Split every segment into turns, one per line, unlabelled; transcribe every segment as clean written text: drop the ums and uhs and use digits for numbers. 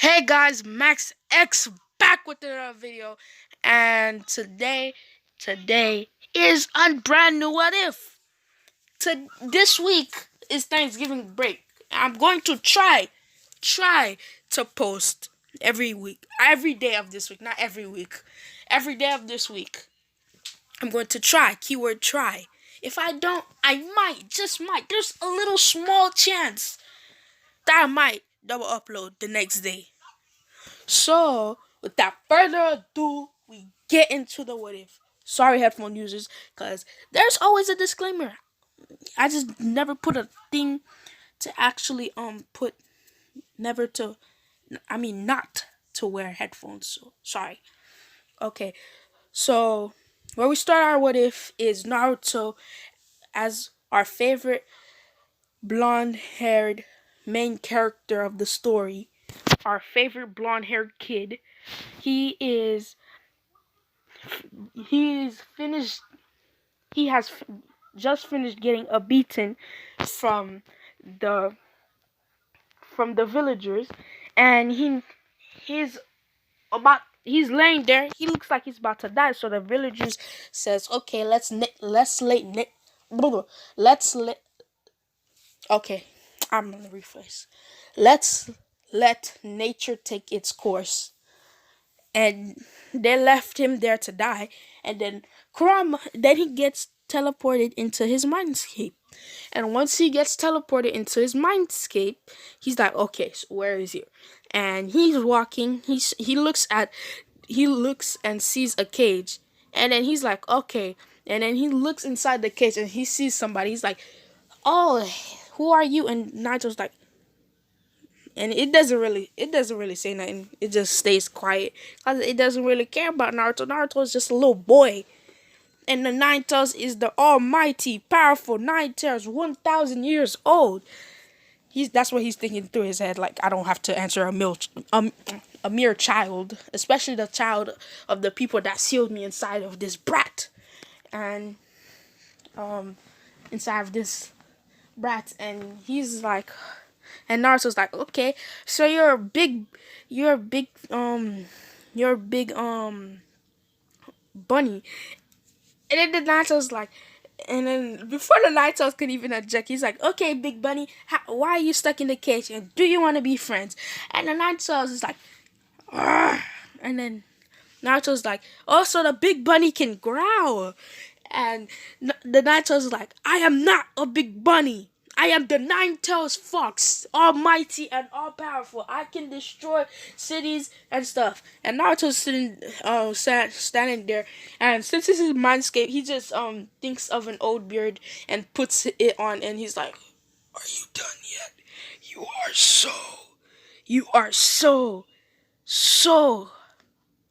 Hey guys, Max X back with another video, and today is a brand new what if. This week is Thanksgiving break. I'm going to try to post every week, every day of this week, not every week, every day of this week. I'm going to try. Keyword try. If I don't, I might, just might. There's a little small chance that I might double upload the next day. So, without further ado, we get into the what if. Sorry, headphone users, because there's always a disclaimer. I just never put a thing to actually put never to, I mean not to wear headphones. So sorry. Okay, so where we start our what if is Naruto as our favorite blonde-haired main character of the story. Our favorite blonde-haired kid. He is he's finished he has just finished getting a beating from the the villagers, and he's laying there. He looks like he's about to die, so the villagers says, okay, let's let okay, I'm gonna rephrase. Let's let nature take its course. And they left him there to die. And then then he gets teleported into his mindscape. And once he gets teleported into his mindscape, he's like, okay, so where is he? And he's walking. He looks and sees a cage, and then he's like, okay. And then he looks inside the cage and he sees somebody. He's like, oh, who are you? And Naruto's like, and it doesn't really say nothing. It just stays quiet because it doesn't really care about Naruto. Naruto is just a little boy, and the Nine Tails is the almighty, powerful Nine Tails, 1,000 years old. That's what he's thinking through his head. Like, I don't have to answer a mere child, especially the child of the people that sealed me inside of this brat, and inside of this brat, and he's like. And Naruto's like, okay, so you're a big bunny. And then the Naruto's like, and then before the Naruto could even object, he's like, okay, big bunny, why are you stuck in the cage? And do you want to be friends? And the Naruto is like, Argh. And then Naruto's like, oh, so the big bunny can growl. And the Naruto's like, I am not a big bunny. I am the Nine-Tails Fox, almighty and all-powerful. I can destroy cities and stuff. And Naruto's standing there. And since this is Mindscape, he just thinks of an old beard and puts it on. And he's like, are you done yet? You are so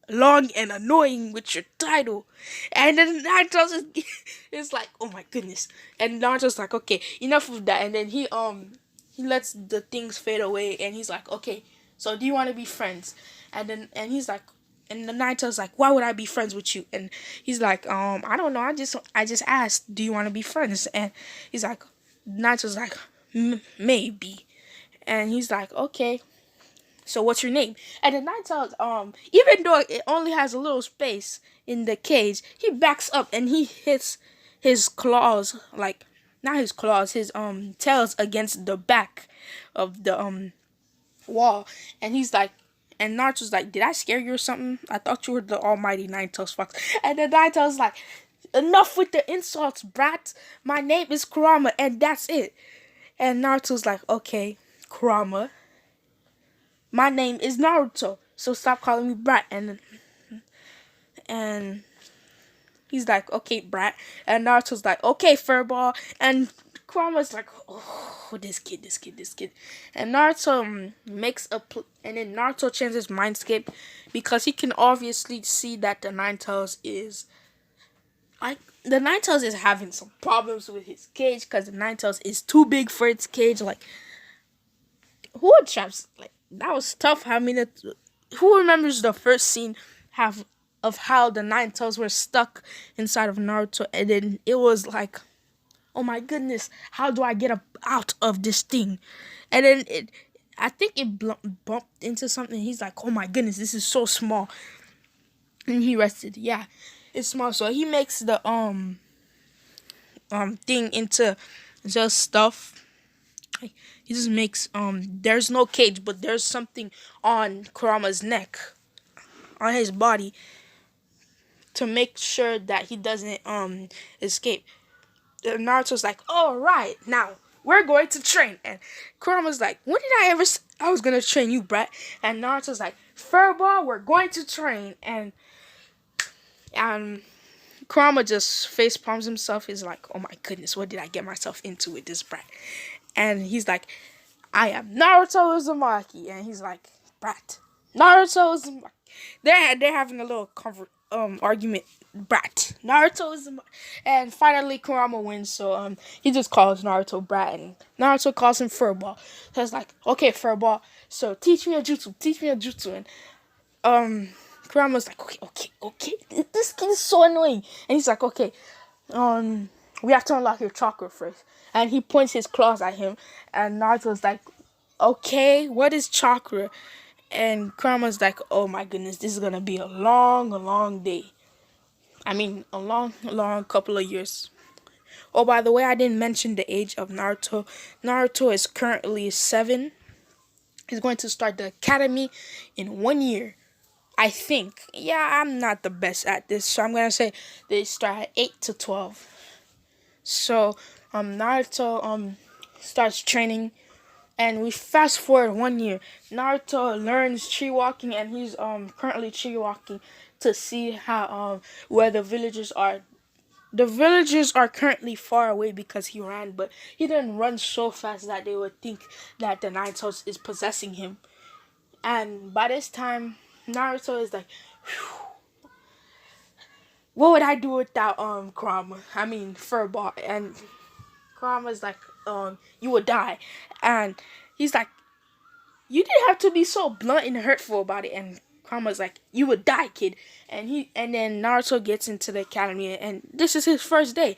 long and annoying with your title. And then Naruto is like, oh my goodness. And Naruto's like, okay, enough of that. And then he lets the things fade away, and he's like, okay, so do you want to be friends? And he's like, and the Naruto's like, why would I be friends with you? And he's like, I don't know, I just asked, do you want to be friends? And he's like, Naruto's like, maybe. And he's like, okay, so what's your name? And the Ninetales, even though it only has a little space in the cage, he backs up and he hits his claws, like, not his claws, his tails against the back of the wall. And he's like, and Naruto's like, did I scare you or something? I thought you were the almighty Ninetales Fox. And the Ninetales like, enough with the insults, brat. My name is Kurama, and that's it. And Naruto's like, okay, Kurama, my name is Naruto, so stop calling me brat. And he's like, okay, brat. And Naruto's like, okay, furball. And Kurama's like, oh, this kid. And Naruto and then Naruto changes mindscape because he can obviously see that the Ninetales is like, the Ninetales is having some problems with his cage because the Ninetales is too big for its cage. Like, who would traps like that was tough. I mean, who remembers the first scene of how the Ninetales were stuck inside of Naruto, and then it was like, oh my goodness, how do I get out of this thing? And then I think it bumped into something. He's like, oh my goodness, this is so small, and he rested. Yeah, it's small. So he makes the thing into just stuff. He just makes there's no cage, but there's something on Kurama's neck, on his body, to make sure that he doesn't escape. Naruto's like, all right, now we're going to train. And Kurama's like, when did I ever I was gonna train you, brat? And Naruto's like, furball, we're going to train. And Kurama just face palms himself. He's like, oh my goodness, what did I get myself into with this brat? And he's like, I am Naruto Uzumaki. And he's like, brat, Naruto Uzumaki. They're having a little argument. Brat, Naruto Uzumaki. And finally Kurama wins, so he just calls Naruto brat, and Naruto calls him furball. So it's like, okay, furball, so teach me a jutsu. And Kurama's like, okay, this kid is so annoying. And he's like, okay, we have to unlock your chakra first. And he points his claws at him, and Naruto's like, okay, what is chakra? And Kurama's like, oh my goodness, this is gonna be a long day. I mean, a long couple of years. Oh, by the way, I didn't mention the age of Naruto. Naruto is currently 7. He's going to start the academy in 1 year. I think. Yeah, I'm not the best at this, so I'm gonna say they start at 8 to 12. So, Naruto starts training, and we fast forward 1 year. Naruto learns tree walking, and he's currently tree walking to see how where the villagers are. The villagers are currently far away because he ran, but he didn't run so fast that they would think that the Naruto is possessing him. And by this time, Naruto is like, what would I do without Kurama? I mean Furball. And Kurama's like, you would die. And he's like, you didn't have to be so blunt and hurtful about it. And Kurama's like, you would die, kid. And then Naruto gets into the academy, and this is his first day.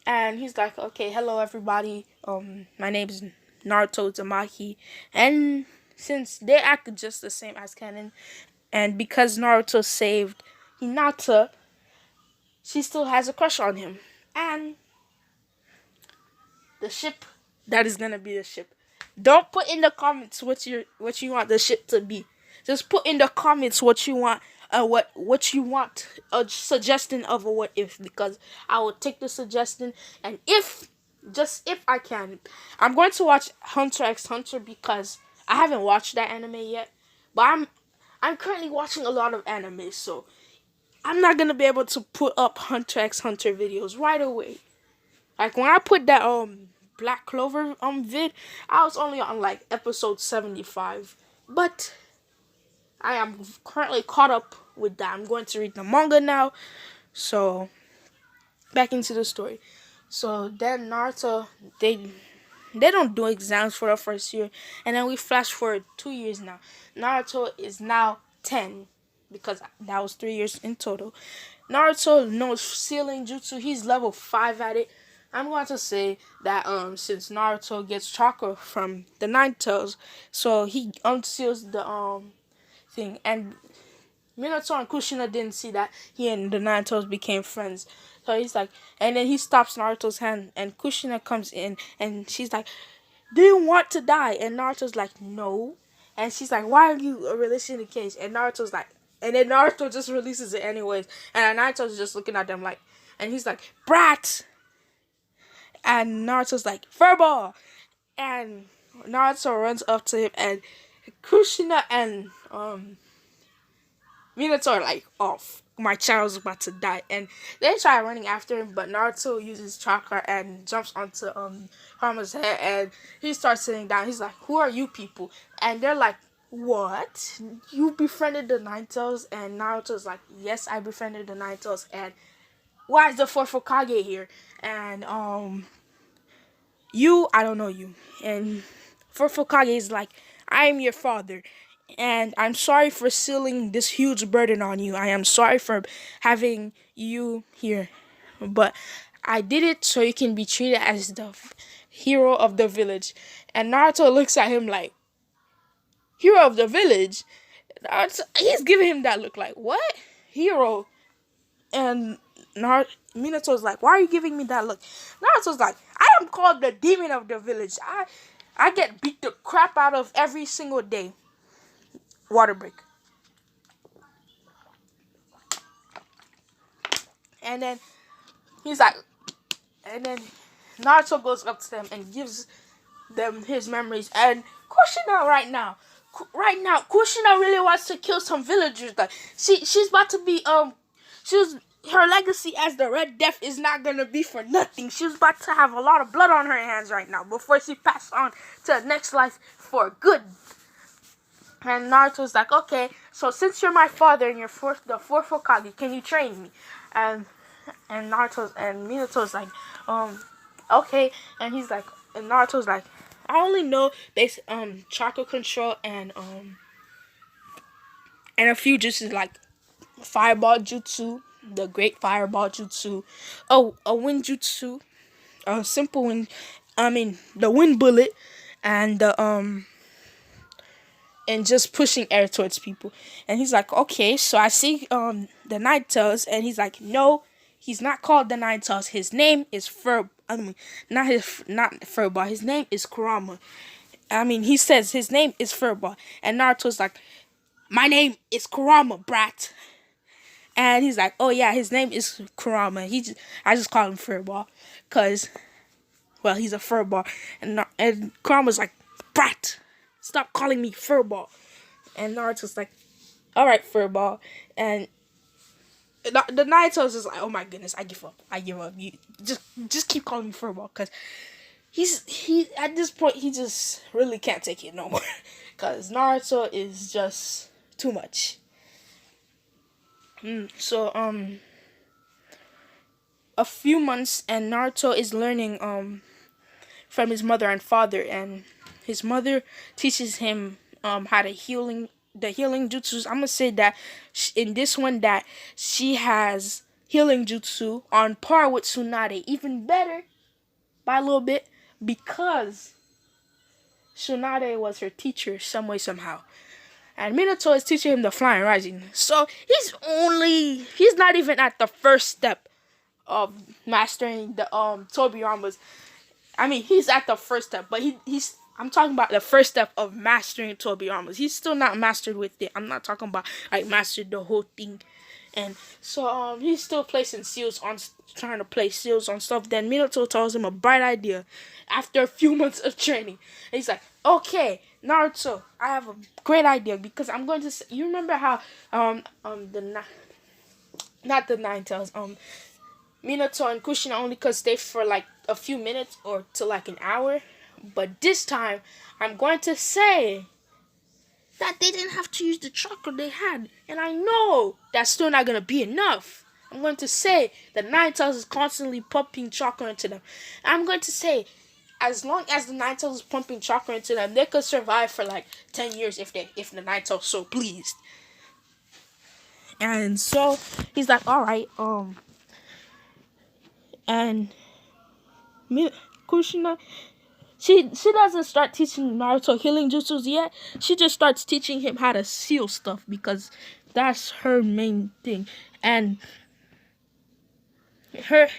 And he's like, okay, hello everybody. My name is Naruto Uzumaki. And since they act just the same as canon, and because Naruto saved Hinata, she still has a crush on him. And the ship, that is gonna be the ship. Don't put in the comments what you want the ship to be. Just put in the comments what you want. What you want, a suggestion of a what if, because I will take the suggestion, and if I can, I'm going to watch Hunter x Hunter, because I haven't watched that anime yet, but I'm currently watching a lot of anime, so I'm not gonna be able to put up Hunter x Hunter videos right away. Like when I put that Black Clover vid, I was only on like episode 75, but I am currently caught up with that. I'm going to read the manga now. So back into the story. So then Naruto, they don't do exams for the first year, and then we flash forward 2 years now. Naruto is now 10, because that was 3 years in total. Naruto knows sealing jutsu. He's level 5 at it. I'm going to say that since Naruto gets chakra from the Nine Tails, so he unseals the thing. And Minotaur and Kushina didn't see that he and the Nine Tails became friends. So he's like, and then he stops Naruto's hand, and Kushina comes in, and she's like, do you want to die? And Naruto's like, no. And she's like, why are you releasing the cage? And Naruto's like, and then Naruto just releases it anyways. And Naruto's just looking at them like, and he's like, brat. And Naruto's like, furball. And Naruto runs up to him, and Kushina and Minotaur like, oh, my child's about to die. And they try running after him, but Naruto uses chakra and jumps onto Hama's head, and he starts sitting down. He's like, who are you people? And they're like, what? You befriended the Nine Tails? And Naruto's like, yes, I befriended the Nine Tails. And why is the fourth Hokage here? And I don't know you. And fourth Hokage is like, I am your father, and I'm sorry for sealing this huge burden on you. I am sorry for having you here, but I did it so you can be treated as the hero of the village. And Naruto looks at him like, hero of the village. He's giving him that look like, what? Hero. And Minato's like, why are you giving me that look? Naruto's like, I am called the demon of the village. I get beat the crap out of every single day. Water break. And then he's like, and then Naruto goes up to them and gives them his memories. And Kushina Kushina really wants to kill some villagers. Like she's about to be her legacy as the Red Death is not gonna be for nothing. She's about to have a lot of blood on her hands right now before she passes on to the next life for good. And Naruto's like, okay, so since you're my father and you're the fourth Hokage, can you train me? And Minato's like, okay. And he's like, and Naruto's like, I only know basic chakra control and a few jutsus like fireball jutsu, the great fireball jutsu, a wind jutsu, a simple wind, the wind bullet, and the and just pushing air towards people. And he's like, okay, so I see the Nine Tails, and he's like, no, he's not called the Nine Tails. His name is not furball. His name is Kurama. He says his name is furball, and Naruto's like, my name is Kurama, brat. And he's like, oh yeah, his name is Kurama. I just call him furball, cause, well, he's a furball. And Kurama's like, brat, stop calling me furball. And Naruto's like, all right, furball. And the Naruto's is like, oh my goodness, I give up. You just keep calling me furball, cause he at this point he just really can't take it no more, cause Naruto is just too much. So a few months, and Naruto is learning from his mother and father, and his mother teaches him how to healing jutsus. I'm gonna say that in this one that she has healing jutsu on par with Tsunade, even better by a little bit, because Tsunade was her teacher some way somehow. And Minato is teaching him the flying rising. So he's not even at the first step of mastering the Tobiramas. He's at the first step, but I'm talking about the first step of mastering Tobiramas. He's still not mastered with it. I'm not talking about like mastered the whole thing. And so he's still placing seals on, trying to place seals on stuff. Then Minato tells him a bright idea after a few months of training. And he's like, okay, Naruto, I have a great idea, because I'm going to say, you remember how not the Nine Tails, Minato and Kushina only could stay for like a few minutes or to like an hour, but this time I'm going to say that they didn't have to use the chakra they had, and I know that's still not gonna be enough. I'm going to say that Nine Tails is constantly pumping chakra into them. I'm going to say, as long as the Nine Tails is pumping chakra into them, they could survive for like 10 years if the Nine Tails so pleased. And so he's like, all right, and Kushina, she doesn't start teaching Naruto healing jutsus yet. She just starts teaching him how to seal stuff, because that's her main thing. And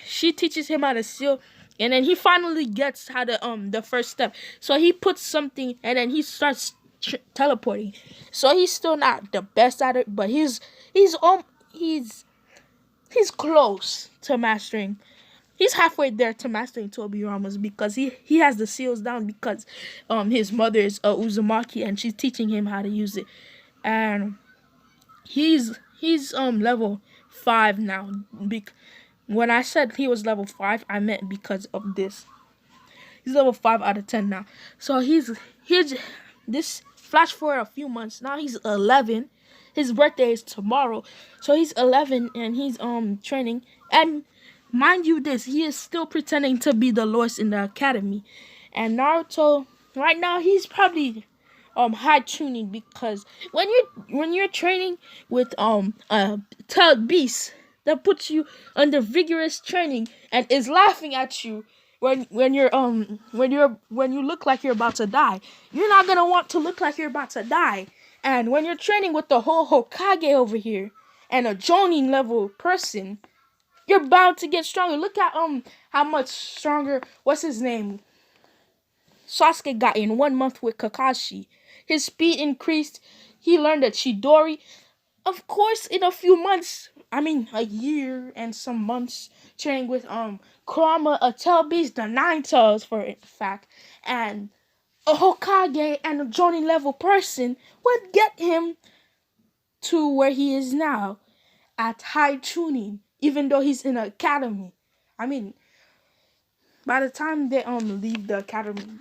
she teaches him how to seal, and then he finally gets how to the first step. So he puts something, and then he starts teleporting. So he's still not the best at it, but he's close to mastering. He's halfway there to mastering Tobiramas, because he has the seals down, because his mother is Uzumaki, and she's teaching him how to use it. And he's level 5 now. When I said he was level 5, I meant because of this. He's level 5 out of 10 now. So he's this flash forward a few months. Now he's 11. His birthday is tomorrow. So he's 11, and he's training. And mind you this, he is still pretending to be the lowest in the academy. And Naruto, right now, he's probably high tuning, because when you're training with tailed beast that puts you under vigorous training and is laughing at you when you look like you're about to die, you're not gonna want to look like you're about to die. And when you're training with the whole Hokage over here and a Jonin level person, you're bound to get stronger. Look at how much stronger what's his name? Sasuke got in 1 month with Kakashi. His speed increased. He learned the Chidori. Of course, in a few months, I mean a year and some months, training with Kurama, a tail beast, the nine tails for in fact, and a Hokage and a Jonin level person would get him to where he is now at high tuning, even though he's in an academy. I mean, by the time they leave the academy,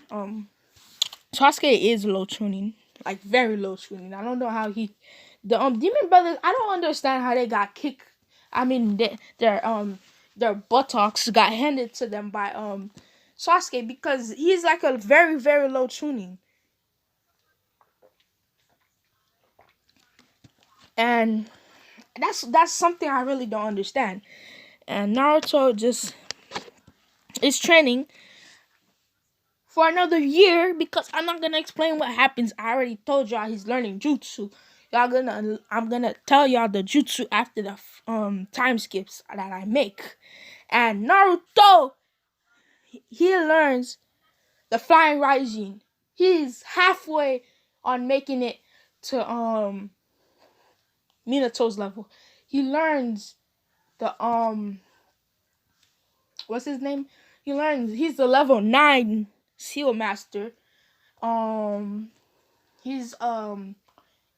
Sasuke is low tuning, like very low tuning. I don't know how he, the Demon Brothers. I don't understand how they got kicked. I mean, their buttocks got handed to them by Sasuke because he's like a very very low tuning, and that's something I really don't understand. And Naruto just is training for another year because I'm not gonna explain what happens. I already told y'all he's learning jutsu. I'm gonna tell y'all the jutsu after the time skips that I make. And Naruto, he learns the flying rising. He's halfway on making it to Minotaur's level. He learns the what's his name? He learns he's the level 9 seal master. Um he's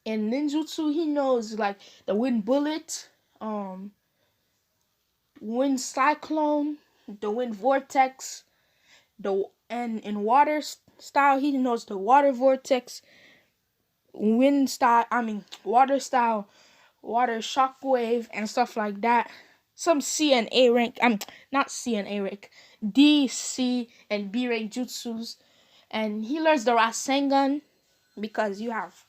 in ninjutsu he knows like the wind bullet, wind cyclone, the wind vortex, and in water style he knows the water vortex, wind style, I mean water style, water shockwave and stuff like that. Some C and A rank, not C and A rank, D, C, and B rank jutsus. And he learns the Rasengan because you have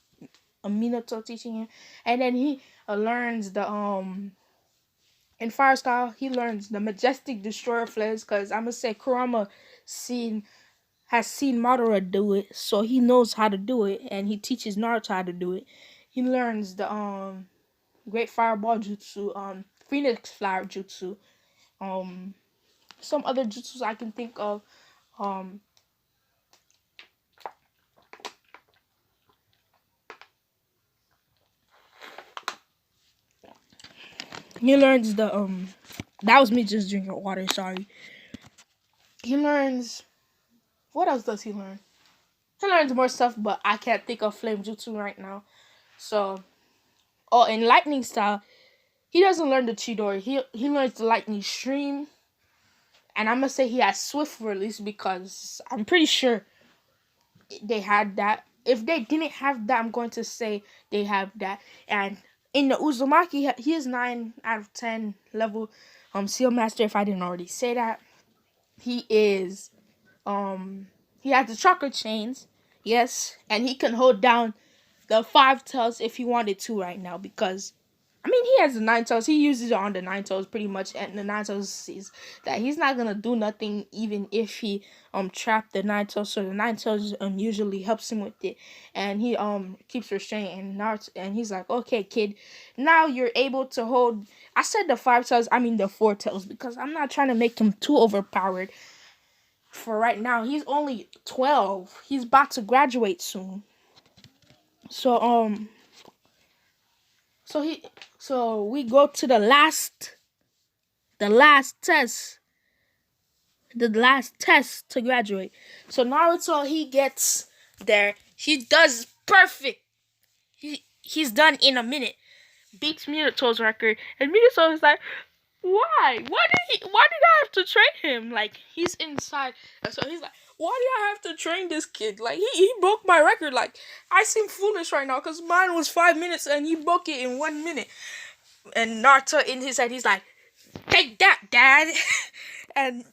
a Minotaur teaching him. And then he learns the in fire style he learns the majestic destroyer flares because I'm gonna say Kurama has seen Madara do it, so he knows how to do it, and he teaches Naruto how to do it. He learns the great fireball jutsu, phoenix flower jutsu, um some other jutsus I can think of. um he learns the that was me just drinking water, sorry. He learns, what else does he learn? He learns more stuff, but I can't think of flame jutsu right now. So, oh, in lightning style, he doesn't learn the Chidori. He learns the lightning stream, and I'm gonna say he has swift release because I'm pretty sure they had that. If they didn't have that, I'm going to say they have that. And in the Uzumaki, he is 9 out of 10 level seal master. If I didn't already say that, he is he has the chakra chains, yes, and he can hold down the 5 tails if he wanted to right now because I mean he has the 9 tails. He uses it on the 9 tails pretty much, and the 9 tails sees that he's not gonna do nothing even if he trapped the 9 tails. So the 9 tails usually helps him with it, and he keeps restraining. And Naruto, and he's like, okay, kid, now you're able to hold. I said the 5 tails, I mean the 4 tails because I'm not trying to make him too overpowered. For right now, he's only 12. He's about to graduate soon. So so we go to the last test. The last test to graduate. So Naruto, he gets there. He does perfect. He's done in a minute. Beats Minotaur's record. And Minotaur is like, why? Why did I have to train him? Like, he's inside. And so he's like, why did I have to train this kid? Like, he broke my record. Like, I seem foolish right now because mine was 5 minutes and he broke it in 1 minute. And Naruto in his head, he's like, take that, dad. And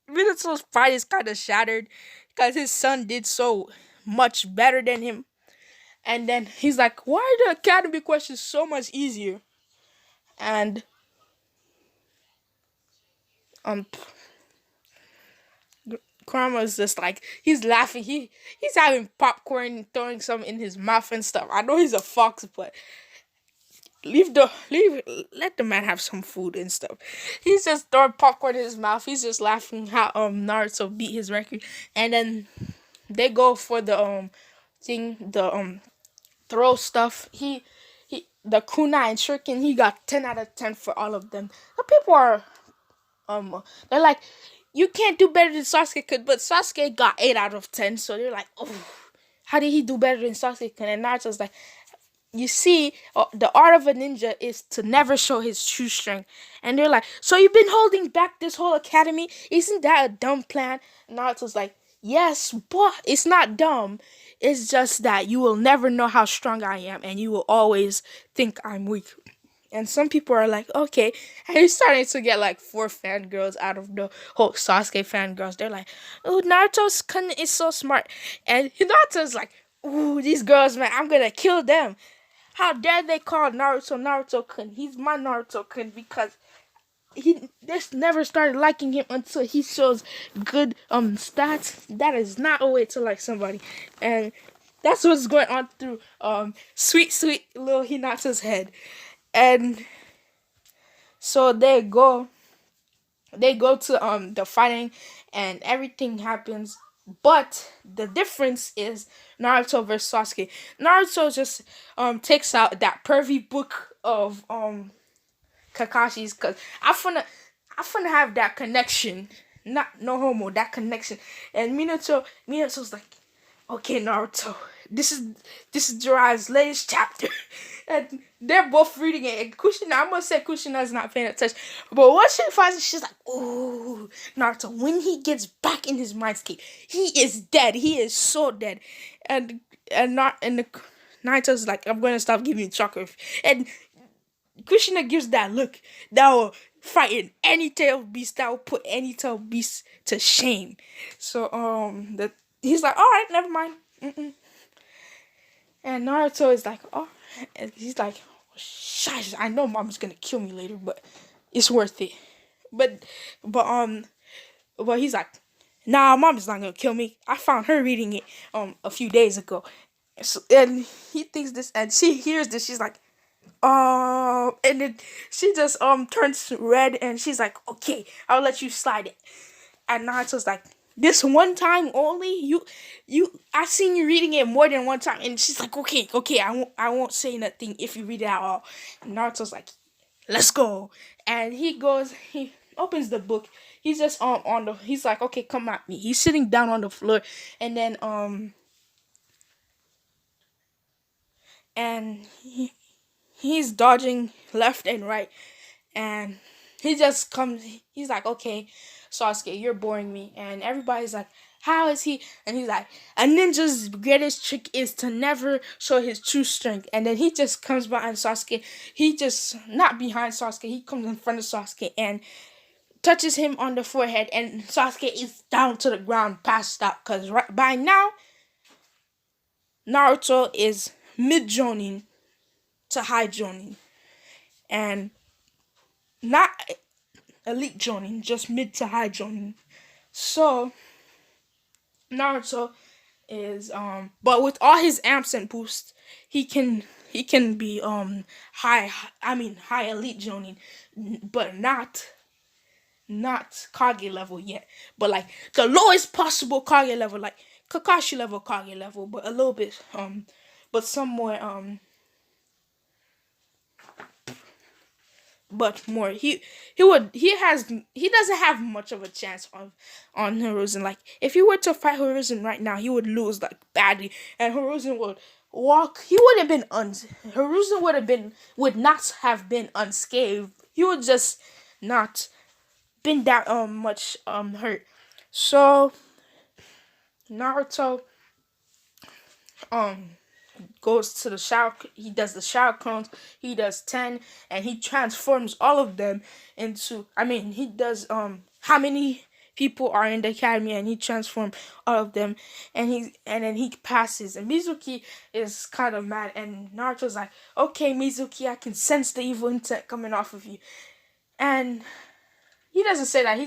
Minato's pride is kind of shattered because his son did so much better than him. And then he's like, why are the academy questions so much easier? And um Kurama is just like he's laughing. He's having popcorn, throwing some in his mouth and stuff. I know he's a fox, but leave let the man have some food and stuff. He's just throwing popcorn in his mouth. He's just laughing how Naruto beat his record, and then they go for the thing the throw stuff. He the kunai and shuriken. He got 10 out of 10 for all of them. The people are they're like, you can't do better than Sasuke could, but Sasuke got 8 out of 10. So they're like, oh, how did he do better than Sasuke could? And Naruto's like, you see, the art of a ninja is to never show his true strength. And they're like, so you've been holding back this whole academy? Isn't that a dumb plan? And Naruto's like, yes, but it's not dumb. It's just that you will never know how strong I am, and you will always think I'm weak. And some people are like, okay. And he's starting to get like 4 fangirls out of the whole Sasuke fangirls. They're like, oh, Naruto's kun is so smart. And Hinata's like, ooh, these girls, man, I'm gonna kill them. How dare they call Naruto Naruto-kun? He's my Naruto-kun because he just never started liking him until he shows good stats. That is not a way to like somebody. And that's what's going on through sweet little Hinata's head. And so they go to the fighting and everything happens. But the difference is Naruto versus Sasuke. Naruto just takes out that pervy book of Kakashi's, cause I finna have that connection. Not no homo, that connection. And Minato's like, okay, Naruto, this is Jiraiya's latest chapter. And they're both reading it. And Kushina, I'm gonna say Kushina's not paying attention. But once she finds it, she's like, ooh, Naruto, when he gets back in his mind state, he is dead. He is so dead. And Naruto's like, I'm gonna stop giving you chocolate. And Kushina gives that look that will frighten any tail beast, that will put any tail beast to shame. So he's like, all right, never mind. Mm-mm. And Naruto is like, oh, and he's like, shush, I know mom's gonna kill me later, but it's worth it. But but um but he's like, nah, mom's not gonna kill me. I found her reading it a few days ago. So, and he thinks this, and she hears this, she's like, and then she just turns red, and she's like, okay, I'll let you slide it. And Naruto's like, this one time only, I seen you reading it more than one time. And she's like, okay, I won't say nothing if you read it at all. And Naruto's like, let's go. And he opens the book. He's just he's like, okay, come at me. He's sitting down on the floor, and then and he's dodging left and right, and he just comes. He's like, okay, Sasuke, you're boring me. And everybody's like, how is he? And he's like, a ninja's greatest trick is to never show his true strength. And then he just comes behind Sasuke. He just, not behind Sasuke, he comes in front of Sasuke and touches him on the forehead. And Sasuke is down to the ground, passed out. Because right by now, Naruto is mid-jonin to high jonin. And not elite jonin, just mid to high jonin. So Naruto is but with all his amps and boosts, he can be high elite jonin, but not Kage level yet. But like the lowest possible Kage level, like Kakashi level Kage level, but a little bit but somewhere but more. He doesn't have much of a chance on Hiruzen. Like if he were to fight Hiruzen right now, he would lose like badly, and Hiruzen would walk. He would have been Hiruzen would not have been unscathed. He would just not been that much hurt. So Naruto um goes to the shower. He does the shower clones. He does 10, and he transforms all of them into. He does how many people are in the academy, and he transforms all of them, and then he passes. And Mizuki is kind of mad, and Naruto's like, okay, Mizuki, I can sense the evil intent coming off of you, and he doesn't say that.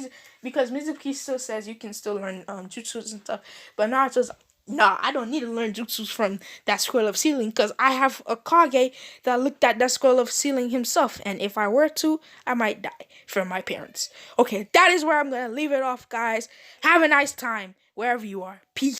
because Mizuki still says you can still learn jutsus and stuff, but Naruto's nah, I don't need to learn jutsus from that scroll of ceiling because I have a Kage that looked at that scroll of ceiling himself, and if I were to, I might die from my parents. Okay, that is where I'm gonna leave it off, guys. Have a nice time wherever you are. Peace.